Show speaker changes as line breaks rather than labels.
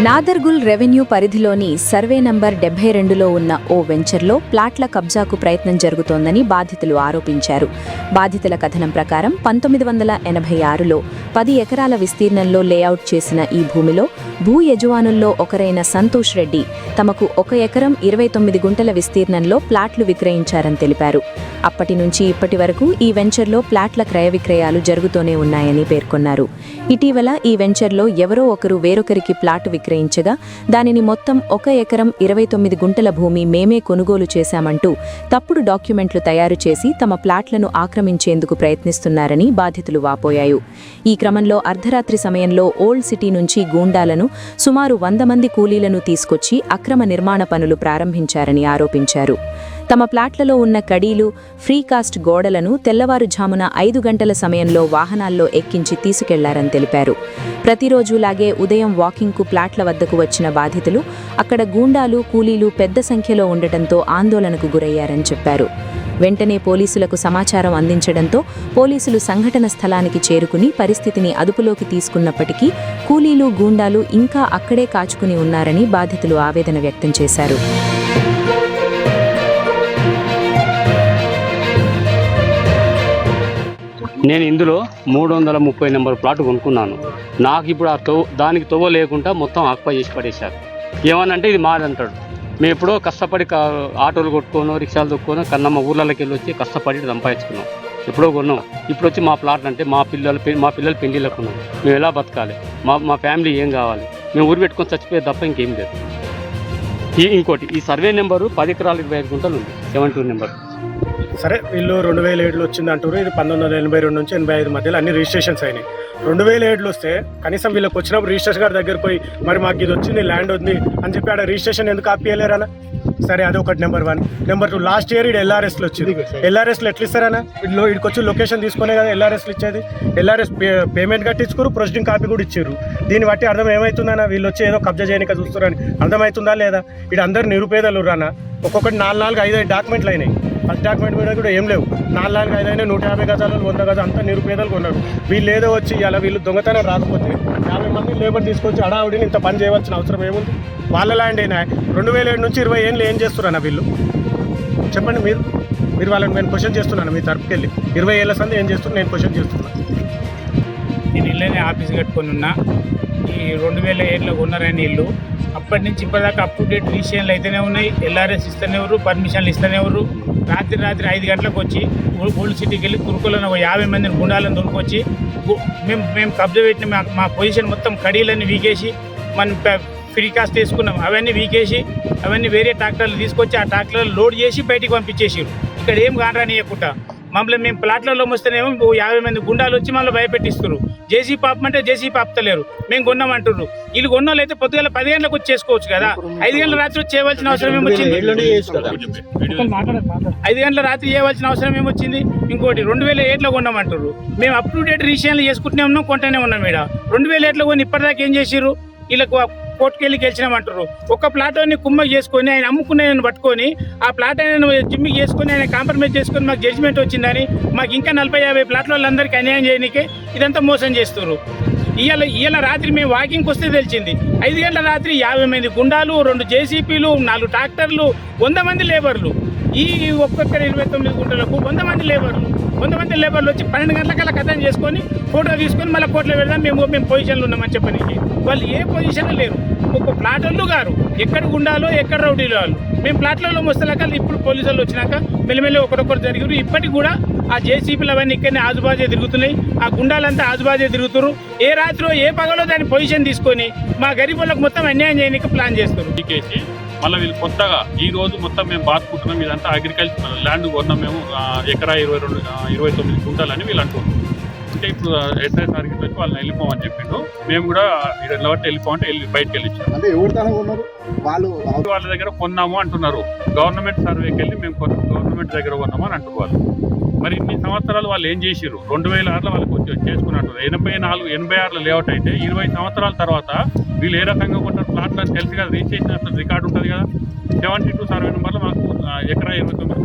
Nadargul revenue పరిధిలోని survey number 72లో ఉన్న ఓ వెంచర్లో ప్లాట్ల కబ్జాకు ప్రయత్నం జరుగుతోందని బాధితులు ఆరోపించారు. బాధితుల కథనం ప్రకారం 1986లో 10 ఎకరాల విస్తీర్ణంలో లేఅవుట్ చేసిన ఈ భూమిలో భూ యజమానుల్లో ఒకరైన సంతోష్ రెడ్డి తమకు 1 ఎకరం 29 గుంటల విస్తీర్ణంలో ప్లాట్లు విక్రయించారని తెలిపారు. అప్పటి నుంచి ఇప్పటి వరకు ఈ వెంచర్లో ప్లాట్ల క్రయ విక్రయాలు జరుగుతూనే ఉన్నాయని పేర్కొన్నారు. ఇటీవల ఈ వెంచర్లో ఎవరో ఒకరు వేరొకరికి ప్లాటు విక్రయించగా దానిని మొత్తం 1 ఎకరం 29 గుంటల భూమి మేమే కొనుగోలు చేశామంటూ తప్పుడు డాక్యుమెంట్లు తయారు చేసి తమ ప్లాట్లను ఆక్రమించేందుకు ప్రయత్నిస్తున్నారని బాధితులు వాపోయారు. ఈ క్రమంలో అర్ధరాత్రి సమయంలో ఓల్డ్ సిటీ నుంచి గూండాలను సుమారు 100 మంది కూలీలను తీసుకొచ్చి అక్రమ నిర్మాణ పనులు ప్రారంభించారని ఆరోపించారు. తమ ప్లాట్లలో ఉన్న కడీలు, ఫ్రీకాస్ట్ గోడలను తెల్లవారుఝామున 5 గంటల సమయంలో వాహనాల్లో ఎక్కించి తీసుకెళ్లారని తెలిపారు. ప్రతిరోజులాగే ఉదయం వాకింగ్కు ప్లాట్ల వద్దకు వచ్చిన బాధితులు అక్కడ గూండాలు, కూలీలు పెద్ద సంఖ్యలో ఉండటంతో ఆందోళనకు గురయ్యారని చెప్పారు. వెంటనే పోలీసులకు సమాచారం అందించడంతో పోలీసులు సంఘటన స్థలానికి చేరుకుని పరిస్థితిని అదుపులోకి తీసుకున్నప్పటికీ కూలీలు, గూండాలు ఇంకా అక్కడే కాచుకుని ఉన్నారని బాధితులు ఆవేదన వ్యక్తం చేశారు.
నేను ఇందులో 330 నెంబర్ ప్లాట్ కొనుక్కున్నాను. నాకు ఇప్పుడు దానికి తవ్వ లేకుండా మొత్తం ఆక్యుపై చేసి పడేశారు. ఏమనంటే ఇది మాదంటాడు. మేము ఎప్పుడో కష్టపడి ఆటోలు కొట్టుకోనో, రిక్షాలు తొక్కునో కన్నమ్మ ఊర్లలోకి వెళ్ళి వచ్చి కష్టపడి సంపాదించుకున్నాం. ఎప్పుడో కొన్నాం. ఇప్పుడు వచ్చి మా ప్లాట్ అంటే మా పిల్లలు పెళ్లిళ్ళకు ఉన్నాం. మేము ఎలా బతకాలి? మా ఫ్యామిలీ ఏం కావాలి? మేము ఊరు పెట్టుకొని చచ్చిపోయే తప్ప ఇంకేం లేదు. ఇంకోటి ఈ సర్వే నెంబరు 10 ఎకరాలు 25 గుంటలు ఉంది. 72 నెంబర్.
సరే, వీళ్ళు 2007లో వచ్చింది అంటారు. ఇది 1982 నుంచి 85 మధ్యలో అన్ని రిజిస్ట్రేషన్స్ అయినాయి. 2007లో వస్తే కనీసం వీళ్ళకి వచ్చినప్పుడు రిజిస్ట్రేషన్ గారి దగ్గర పోయి మరి మాకు ఇది వచ్చింది, ల్యాండ్ ఉంది అని చెప్పి ఆడ రిజిస్ట్రేషన్ ఎందుకు ఆపియలేరన్నా? సరే, అది ఒకటి. నెంబర్ 1. నెంబర్ 2, లాస్ట్ ఇయర్ ఇక్కడ ఎల్ఆర్ఎస్లో వచ్చింది. ఎల్ఆర్ఎస్లో ఎట్లా ఇస్తారన్నా? ఇక్కడికి వచ్చి లొకేషన్ తీసుకునే కదా ఎల్ఆర్ఎస్లు ఇచ్చేది. ఎల్ఆర్ఎస్ పేమెంట్ కట్టించుకోరు, ప్రొసీడింగ్ కాపీ కూడా ఇచ్చారు. దీన్ని బట్టి అర్థం ఏమవుతుందన్నా? వీళ్ళు వచ్చి ఏదో కబ్జా చేయనిక చూస్తారని అర్థమవుతుందా లేదా? ఇక్కడ అందరు నిరుపేదలు రానా? ఒక్కొక్కటి 4, 5 డాక్యుమెంట్లు అయినాయి. ఫస్ట్ డాక్యుమెంట్ మీద కూడా ఏం లేవు. 4, 5 అయినా 150 గజాలు, 100 గజాలు అంతా నిరుపేదలు కొన్నారు. వీళ్ళు ఏదో వచ్చి ఇలా వీళ్ళు దొంగతనం రాకపోతే 50 మంది లేబర్ తీసుకొచ్చి అడావుడిని ఇంత పని చేయవలసిన అవసరం ఏముంది? వాళ్ళ ల్యాండ్ అయినా 2007 నుంచి 20 ఏళ్ళు ఏం చేస్తున్నారన్నా వీళ్ళు? చెప్పండి. మీరు వాళ్ళని నేను క్వశ్చన్ చేస్తున్నాను. మీ తరపుకి వెళ్ళి 20 ఏళ్ళ సంది ఏం చేస్తున్నారు నేను క్వశ్చన్ చేస్తున్నాను.
నేను ఇళ్ళనే ఆఫీస్ కట్టుకొని ఉన్నా. ఈ 2007లో కొన్నారని ఇల్లు అప్పటి నుంచి ఇప్పటిదాకా అప్ టు డేట్ రిజిస్ట్రేషన్లు అయితేనే ఉన్నాయి. ఎల్ఆర్ఎస్ ఇస్తేనేవారు, పర్మిషన్లు ఇస్తేనేవారు. రాత్రి 5 గంటలకు వచ్చి ఓల్డ్ సిటీకి వెళ్ళి కురుకులను 50 మందిని గుండాలను దొరికొచ్చి మేము కబ్జా పెట్టిన మా పొజిషన్ మొత్తం కడీలన్నీ వీకేసి మనం ఫ్రీ కాస్ట్ వేసుకున్నాం. అవన్నీ వీకేసి అవన్నీ వేరే ట్రాక్టర్లు తీసుకొచ్చి ఆ ట్రాక్టర్లు లోడ్ చేసి బయటికి పంపించేసారు. ఇక్కడ ఏం కానరానియకుండా మమ్మల్ని మేము ప్లాట్లలో వస్తేనేమో 50 మంది గుండాలు వచ్చి మమ్మల్ని భయపెట్టిస్తారు. జేసీ పాపమంటే జేసీ పాపుతలేరు. మేము కొన్నామంటున్నారు. వీళ్ళు కొన్నోళ్ళు అయితే పొద్దుగల 10 గంటలకు వచ్చి చేసుకోవచ్చు కదా. 5 గంటల రాత్రి వచ్చి చేయవలసిన అవసరం ఏమొచ్చింది? 5 గంటల రాత్రి చేయవలసిన అవసరం ఏమొచ్చింది? ఇంకోటి 2007లో కొన్నామంటారు. మేము అప్ టు డేట్ రిజిస్ట్రేషన్లు చేసుకుంటూనే ఉన్నాం, కొంటూనే ఉన్నాం. ఇక్కడ 2007లో కొని ఇప్పటిదాకా ఏం చేసిర్రు? వీళ్ళకు కోర్టుకెళ్ళి గెలిచినామంటారు. ఒక ప్లాట్ అని కుమ్మ చేసుకొని ఆయన అమ్ముకునే పట్టుకొని ఆ ప్లాట్ ఆయన జిమ్మికి చేసుకొని ఆయన కాంప్రమైజ్ చేసుకొని మాకు జడ్జిమెంట్ వచ్చిందని మాకు ఇంకా 40-50 ప్లాట్ల వాళ్ళందరికీ అన్యాయం చేయడానికే ఇదంతా మోసం చేస్తారు. ఇవాళ రాత్రి మేము వాకింగ్కి వస్తే తెలిసింది 5 గంటల రాత్రి 50 మంది గుండాలు, 2 జేసీపీలు, 4 ట్రాక్టర్లు, 100 మంది లేబర్లు. ఈ ఒక్కొక్కరు 29 గుంటలకు 100 మంది లేబర్లు వచ్చి 12 గంటలకల్లా కథం చేసుకొని ఫోటో తీసుకొని మళ్ళీ కోర్టులో పెడదాం మేము పొజిషన్లు ఉన్నామని చెప్పడానికి. వాళ్ళు ఏ పొజిషన్లో లేరు. ఒక్క ప్లాటర్లు గారు ఎక్కడ గుండాలో ఎక్కడ రౌడీలు వాళ్ళు. మేము ప్లాట్లలో వస్తలేక ఇప్పుడు పోలీసులు వచ్చినాక మెల్లిమెల్లి ఒకరొకరు జరిగారు. ఇప్పటికి కూడా ఆ జేసీపీలు అవన్నీ ఇక్కడనే ఆజుబాజే తిరుగుతున్నాయి. ఆ గుండాలంతా ఆజుబాజే తిరుగుతారు. ఏ రాత్రో ఏ పగలో దాని పొజిషన్ తీసుకొని మా గరీబ్ వాళ్ళకి మొత్తం అన్యాయం చేయడానికి ప్లాన్ చేస్తారు.
మళ్ళీ వీళ్ళు కొత్తగా ఈ రోజు మొత్తం మేము బాతుకుంటున్నాం. ఇదంతా అగ్రికల్చర్ ల్యాండ్ కొన్నాం మేము. ఎకరా 29 గుంటలని వీళ్ళు అంటున్నారు. అంటే ఇప్పుడు ఎస్ఐ సార్కి వచ్చి వాళ్ళని వెళ్ళిపోమని చెప్పిండు. మేము కూడా నిలబట్టి వెళ్ళిపోమంటే బయటకు వెళ్ళిచ్చాము. వాళ్ళ దగ్గర కొన్నాము అంటున్నారు. గవర్నమెంట్ సర్వేకి వెళ్ళి మేము గవర్నమెంట్ దగ్గర కొన్నాము అని అంటున్నారు. మరి ఇన్ని సంవత్సరాలు వాళ్ళు ఏం చేసిర్రు? 2006లో వాళ్ళకి వచ్చి చేసుకున్నట్టు 86లో లేఅవుట్ అయితే 20 సంవత్సరాల తర్వాత వీళ్ళు ఏ రకంగా కొన్న ప్లాట్లు అని తెలిసి కదా రిజిస్ట్రేషన్ రికార్డు ఉంటుంది కదా. 72 సర్వే నెంబర్లో మాకు ఎకరా 29